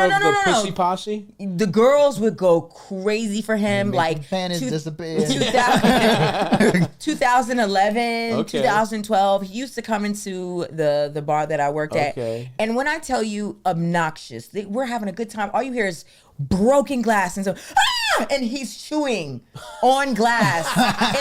of the pussy posse? The girls would go crazy for him. Like panties disappear. 2011, 2012. He used to come into the bar that I worked at. And when I tell you obnoxious, we're having a good time. All you hear is broken glass and so and he's chewing on glass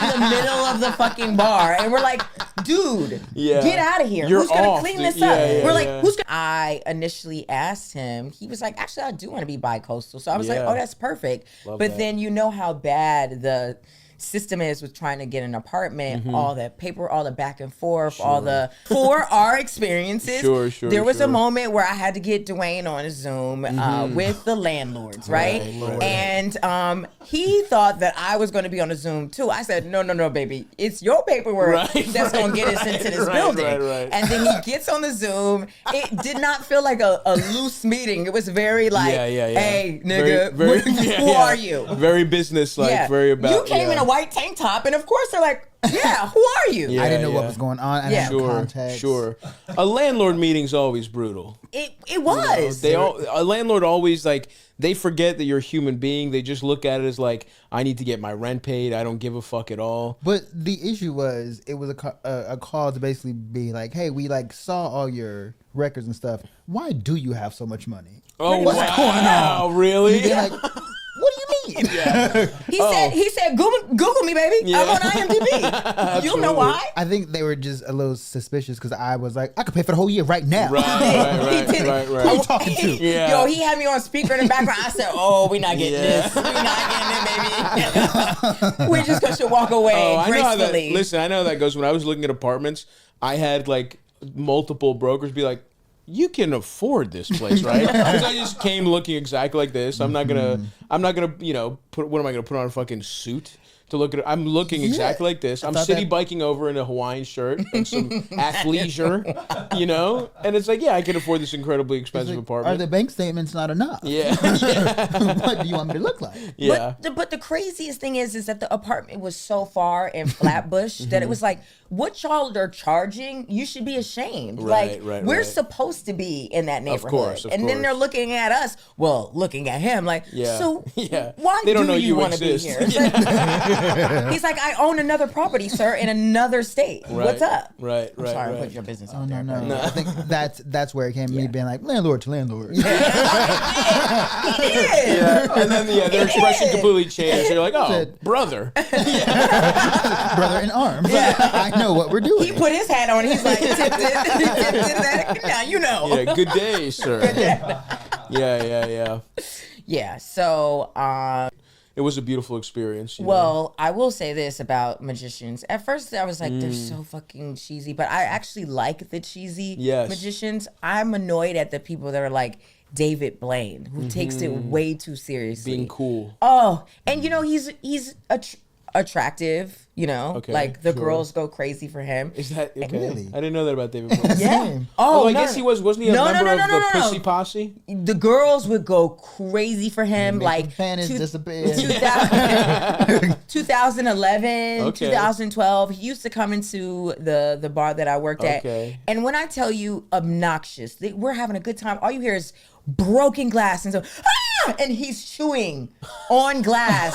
in the middle of the fucking bar, and we're like, dude, get out of here. Who's gonna clean this up? We're like, who's gonna? I initially asked him, he was like, actually I do want to be bi-coastal. So I was like, oh, that's perfect. But then you know how bad the system is with trying to get an apartment, all that paper, all the back and forth, all the for our experiences. There was a moment where I had to get Dewayne on a Zoom with the landlords, right? And he thought that I was going to be on a Zoom too. I said, no, baby, it's your paperwork that's going to get us into this building. And then he gets on the Zoom. It did not feel like a loose meeting. It was very like, hey, nigga, who are you? Very business-like, very about. You came in a white tank top, and of course they're like, yeah, who are you? I didn't know what was going on. I didn't have context. A landlord meeting's always brutal. It was. You know, a landlord always, like, they forget that you're a human being. They just look at it as like, I need to get my rent paid. I don't give a fuck at all. But the issue was, it was a call to basically be like, hey, we like saw all your records and stuff. Why do you have so much money? Oh, what's going on? Really? Like, what do you mean? He said, Google me, baby. I'm on IMDb. You'll know why. I think they were just a little suspicious because I was like, I could pay for the whole year right now. Right. Who are you talking to? Yo, he had me on speaker in the background. I said, oh, we're not getting this. We're not getting it, baby. We just should walk away gracefully. Listen, I know how that goes. When I was looking at apartments, I had like multiple brokers be like, you can afford this place, right? Because I just came looking exactly like this. I'm not gonna, you know, what am I gonna put on a fucking suit to look at it? I'm looking exactly like this. I'm city biking over in a Hawaiian shirt and some athleisure, you know? And it's like, yeah, I can afford this incredibly expensive apartment. Are the bank statements not enough? Yeah. What do you want me to look like? Yeah. But the craziest thing is that the apartment was so far in Flatbush that it was like, what y'all are charging, you should be ashamed. We're supposed to be in that neighborhood. Of and then they're looking at us, looking at him like, so why they don't know you want to be here? He's like, I own another property, sir, in another state. What's up? I'm sorry, I put your business out there. No. I think that's where it came. Me being like landlord to landlord. He did. And then their expression completely changed. They're like, oh, brother, brother in arms. I know what we're doing. He put his hat on. He's like, tip. Now you know. Yeah, good day, sir. Good day. Yeah. Yeah. So. It was a beautiful experience. Well, I will say this about magicians. At first, I was like, they're so fucking cheesy. But I actually like the cheesy magicians. I'm annoyed at the people that are like David Blaine, who takes it way too seriously. Being cool. Oh, and you know, he's attractive, you know, like the girls go crazy for him. Is that okay? Really? I didn't know that about David Blaine. Yeah. I guess he wasn't he a member of the pussy posse? The girls would go crazy for him, like panties disappear. 2011, 2012. He used to come into the bar that I worked at. And when I tell you obnoxious, we're having a good time. All you hear is broken glass and so and he's chewing on glass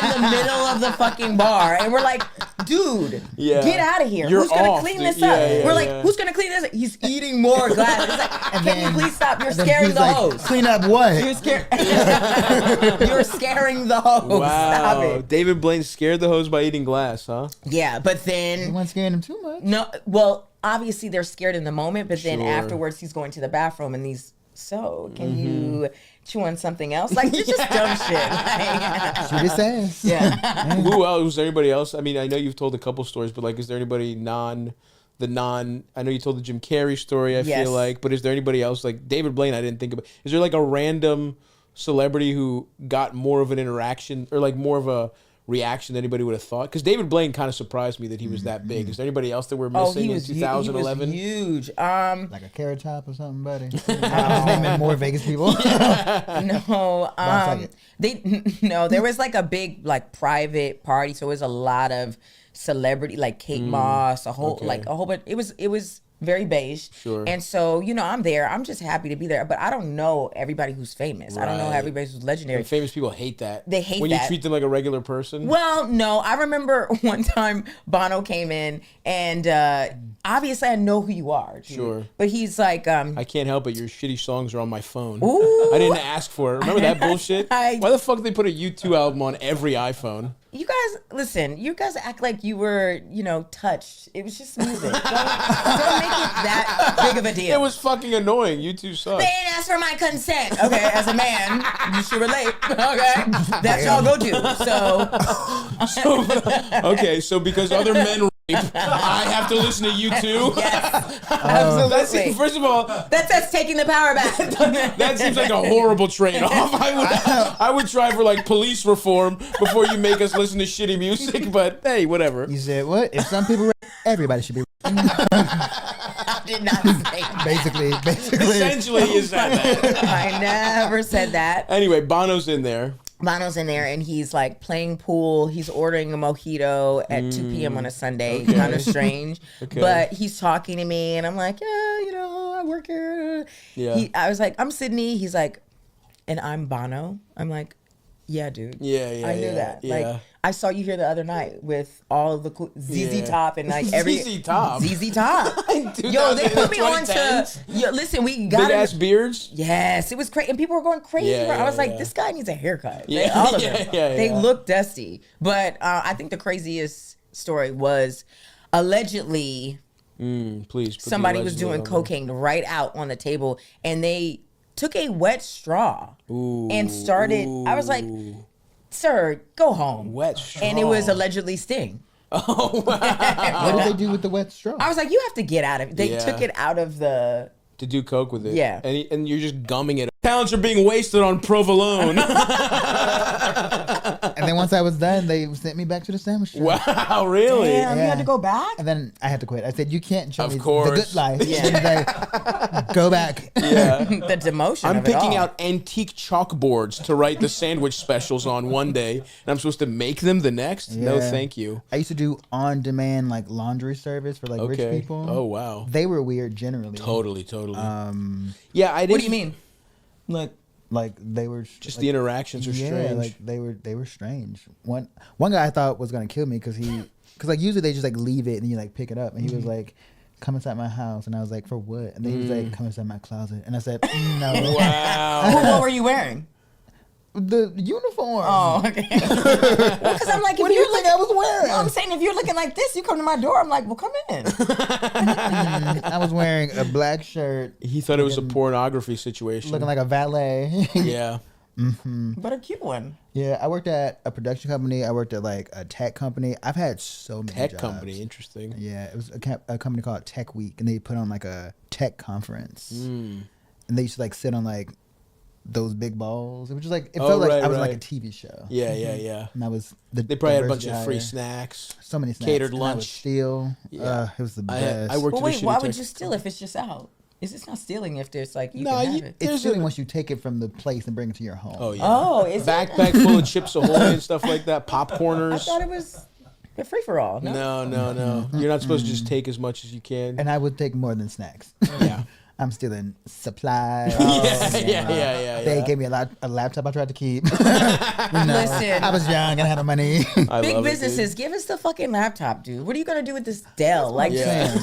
in the middle of the fucking bar, and we're like, dude, get out of here. Who's gonna clean this up? We're like, who's gonna clean this up? He's eating more glass. It's like, can you please stop? You're scaring the hose. Clean up what? You're scaring the hose. Wow. Stop it. David Blaine scared the hose by eating glass, huh? Yeah, but then You weren't scaring him too much. no, well, obviously they're scared in the moment, but then afterwards he's going to the bathroom and so can you chew on something else? Like, you're just dumb shit. Like, Shoot his ass. yeah. Who else? Was there anybody else? I mean, I know you've told a couple stories, but like, is there anybody I know you told the Jim Carrey story, I feel like, but is there anybody else? Like David Blaine, I didn't think about. Is there like a random celebrity who got more of an interaction or like more of a reaction than anybody would have thought? Because David Blaine kind of surprised me that he was that big. Is there anybody else that we're missing in 2011? He was huge. Like a Carrot Top or something, buddy. I'm just naming more Vegas people. There was like a big like private party, so it was a lot of celebrity, like Kate Moss, a whole bunch. It was very beige. Sure. And so, you know, I'm there. I'm just happy to be there. But I don't know everybody who's famous. I don't know everybody who's legendary. And famous people hate that. They hate when that. you treat them like a regular person. Well, no. I remember one time Bono came in and obviously I know who you are. Dude. Sure. But he's like... I can't help it. Your shitty songs are on my phone. Ooh. I didn't ask for it. Remember that bullshit? Why the fuck did they put a U2 album on every iPhone? You guys, listen, you guys act like you were, you know, touched. It was just music. Don't make it that big of a deal. It was fucking annoying. U2 sucks. They didn't ask for my consent. Okay, as a man, you should relate. Okay, that's y'all go to. So, so because other men rape, I have to listen to U2? Yes, absolutely. First of all, that's taking the power back. That seems like a horrible trade-off. I would try for like police reform before you make us listen to shitty music, but hey, whatever. You said what? If some people rape, everybody should be I did not say that. Basically. Essentially, you said that. I never said that. Anyway, Bono's in there. Bono's in there and he's like playing pool. He's ordering a mojito at 2 p.m. on a Sunday. Okay. Kind of strange. Okay. But he's talking to me and I'm like, yeah, you know, I work here. Yeah. I was like, I'm Sydnee. He's like, and I'm Bono. I'm like, yeah, dude. Yeah. I knew that. Yeah. Like, I saw you here the other night with all of the cool ZZ Top and like every ZZ Top. ZZ Top. Yo, they put me on to. Yo, listen, we got big ass beards. Yes, it was crazy, and people were going crazy. I was like, this guy needs a haircut. All of them. They look dusty. But I think the craziest story was allegedly. Please. Somebody was doing cocaine right out on the table, and they took a wet straw and started. I was like, sir, go home. Wet straw. And it was allegedly Sting. Oh, wow. What did they do with the wet straw? I was like, you have to get out of it. They took it out of the... To do coke with it. Yeah. And you're just gumming it. Talents are being wasted on provolone. And then once I was done, they sent me back to the sandwich shop. Wow, really? Damn, you had to go back? And then I had to quit. I said, you can't show Of me course. the good life. Yeah. And he's like, go back. Yeah. The demotion I'm of it picking all. out antique chalkboards to write the sandwich specials on one day, and I'm supposed to make them the next? No, Yeah. thank you. I used to do on-demand like laundry service for like rich people. Oh, wow. They were weird generally. Totally. Yeah, I didn't. What do you mean? Like they were Just like, the interactions are strange. like they were strange. One guy I thought was gonna kill me because like usually they just like leave it and then you like pick it up and he was like, come inside my house, and I was like, for what? And then he was like, come inside my closet, and I said, no. Wow. What were you wearing? The uniform. Oh, okay. Well, because I'm like, What do you think I was wearing? No, I'm saying if you're looking like this, you come to my door. I'm like, well, come in. I was wearing a black shirt. He thought it was a pornography situation. Looking like a valet. Yeah. But a cute one. Yeah, I worked at a production company. I worked at like a tech company. I've had so many Tech jobs. company, interesting. Yeah, it was a company called Tech Week, and they put on like a tech conference. And they used to like sit on like those big balls. It was just like it felt like I was on like a TV show. Yeah. And I was They probably had a bunch of free snacks. So many snacks. Catered and I would lunch. steal. Yeah. It was the best. I worked But at a wait, shitty why tech would you steal if it's just out? Is this not stealing if there's like you No, can have it? It's stealing once you take it from the place and bring it to your home. Oh, yeah. Oh, is it? Backpack full of Chips Ahoy and stuff like that. I Popcorners. thought it was a free for all. No. No. You're not supposed to just take as much as you can. And I would take more than snacks. Yeah. I'm stealing supplies. Yeah. They gave me a laptop I tried to keep. Listen, I was young and I had no money. I Big love businesses, give us the fucking laptop, dude. What are you gonna do with this Dell? Like,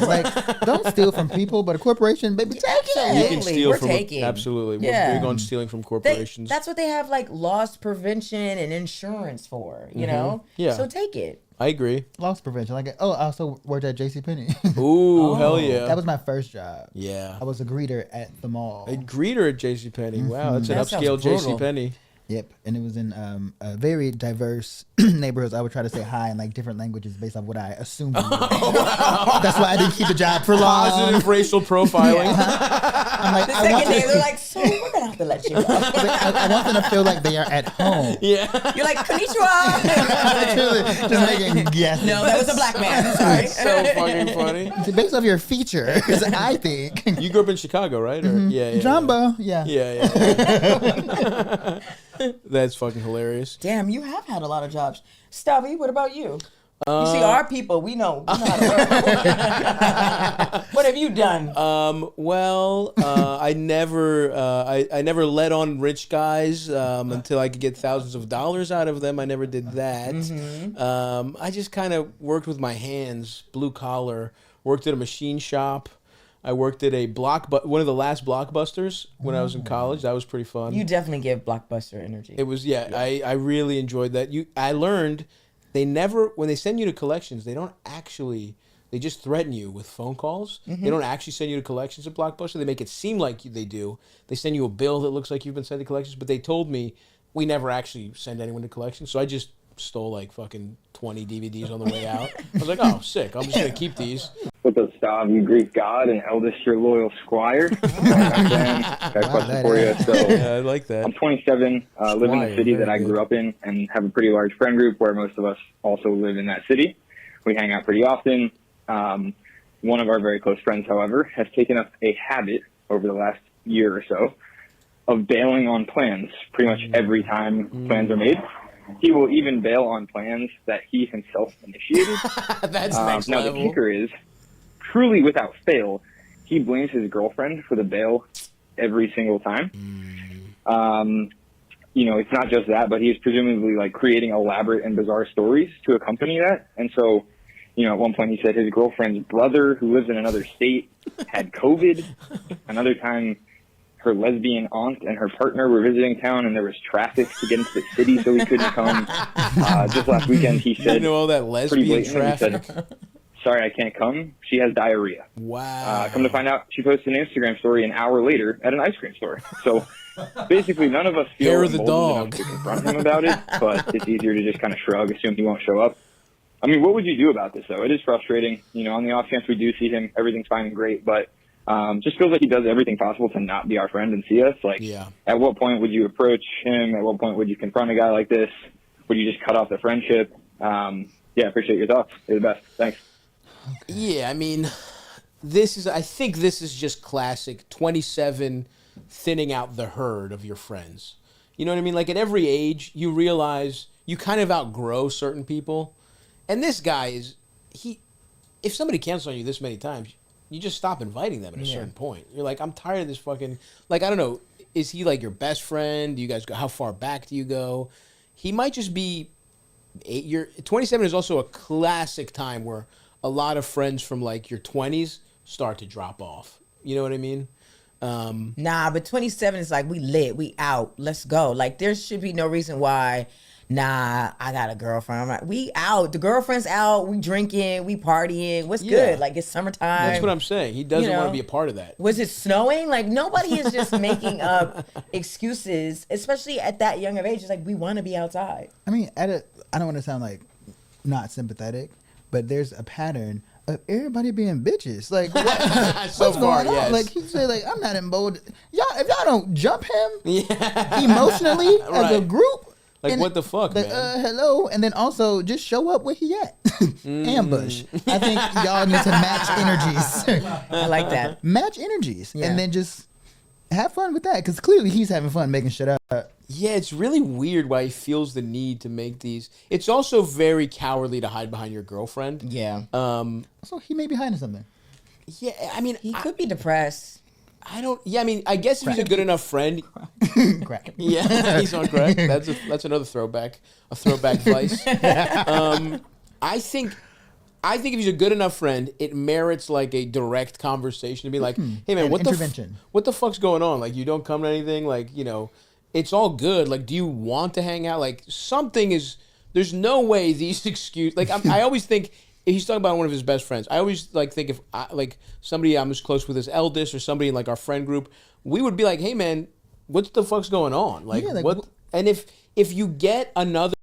Like, don't steal from people, but a corporation, baby, take it. You can steal We're from taking. absolutely. Yeah. We're big on stealing from corporations. That's what they have like loss prevention and insurance for, you know? Yeah. So take it. I agree. Loss prevention. Like, I also worked at JCPenney. Ooh, hell yeah. That was my first job. Yeah. I was a greeter at the mall. A greeter at JCPenney. Wow, that's an That sounds upscale brutal. JCPenney. Yep, and it was in a very diverse neighborhoods. I would try to say hi in like different languages based off what I assumed. That's why I didn't keep the job for long. Positive racial profiling. I'm like, The I second want, day, they're like, so we're gonna have to let you go. I want them to feel like they are at home. Yeah. You're like, konnichiwa. Truly, just making guesses. No, that was a black man. Sorry. So fucking funny. Based off your features, I think. You grew up in Chicago, right? Or, yeah. Jumbo, yeah. Yeah. That's fucking hilarious. Damn, you have had a lot of jobs. Stavvy, what about you? You see, our people, we know how to work. What have you done? I never let on rich guys until I could get thousands of dollars out of them. I never did that. Mm-hmm. I just kind of worked with my hands, blue collar. Worked at a machine shop. I worked at one of the last Blockbusters when I was in college. That was pretty fun. You definitely give Blockbuster energy. It was, I really enjoyed that. I learned when they send you to collections, they just threaten you with phone calls. Mm-hmm. They don't actually send you to collections at Blockbuster. They make it seem like they do. They send you a bill that looks like you've been sent to collections, but they told me we never actually send anyone to collections. So I just stole like fucking 20 DVDs on the way out. I was like, oh, sick. I'm just going to keep these. What's up, Stav? You Greek god and eldest your loyal squire. Got a question for you. So, yeah, I like that. I'm 27, live in the city that I grew up in, and have a pretty large friend group where most of us also live in that city. We hang out pretty often. One of our very close friends, however, has taken up a habit over the last year or so of bailing on plans pretty much every time plans are made. He will even bail on plans that he himself initiated. That's next now, level. The kicker is, truly without fail, he blames his girlfriend for the bail every single time. It's not just that, but he's presumably like creating elaborate and bizarre stories to accompany that. And so, at one point he said his girlfriend's brother, who lives in another state, had COVID. Another time, her lesbian aunt and her partner were visiting town, and there was traffic to get into the city, so he couldn't come. Just last weekend, he said, all that lesbian traffic. He said, sorry, I can't come. She has diarrhea. Wow. Come to find out, she posted an Instagram story an hour later at an ice cream store. So basically, none of us feel emboldened enough to confront him about it, but it's easier to just kind of shrug, assume he won't show up. I mean, what would you do about this, though? It is frustrating. On the off chance we do see him, everything's fine and great, but just feels like he does everything possible to not be our friend and see us. At what point would you approach him? At what point would you confront a guy like this? Would you just cut off the friendship? Appreciate your thoughts. You're the best. Thanks. Yeah, I mean, I think this is just classic 27 thinning out the herd of your friends. You know what I mean? Like at every age, you realize you kind of outgrow certain people. And this guy if somebody cancels on you this many times, you just stop inviting them at a certain point. You're like, I'm tired of this fucking, I don't know, is he like your best friend? Do you guys go, how far back do you go? He might just be 27 is also a classic time where a lot of friends from like your 20s start to drop off. You know what I mean? Nah, but 27 is like, we lit, we out, let's go. Like there should be no reason why, I got a girlfriend. I'm like, we out. The girlfriend's out. We drinking. We partying. What's good? Like, it's summertime. That's what I'm saying. He doesn't want to be a part of that. Was it snowing? Like, nobody is just making up excuses, especially at that young of age. It's like, we want to be outside. I mean, I don't want to sound like not sympathetic, but there's a pattern of everybody being bitches. Like, what's going on? Yes. Like, he said, like, I'm not emboldened. If y'all don't jump him emotionally as a group, like, what the fuck, man? Hello. And then also just show up where he at. Ambush. I think y'all need to match energies. I like that. Match energies. Yeah. And then just have fun with that. Because clearly he's having fun making shit up. Yeah, it's really weird why he feels the need to make these. It's also very cowardly to hide behind your girlfriend. Yeah. So he may be hiding something. Yeah, I mean. He could be depressed. I guess if he's a good enough friend. Crack. Yeah, he's on crack. That's another throwback. A throwback vice. I think if he's a good enough friend, it merits like a direct conversation to be like, hey man, what the fuck's going on? Like, you don't come to anything? Like, it's all good. Like, do you want to hang out? Like, there's no way these excuses, like, I always think, if he's talking about one of his best friends, I always think if somebody I'm as close with as eldest or somebody in like our friend group, we would be like, hey man, what the fuck's going on? Like, what? And if you get another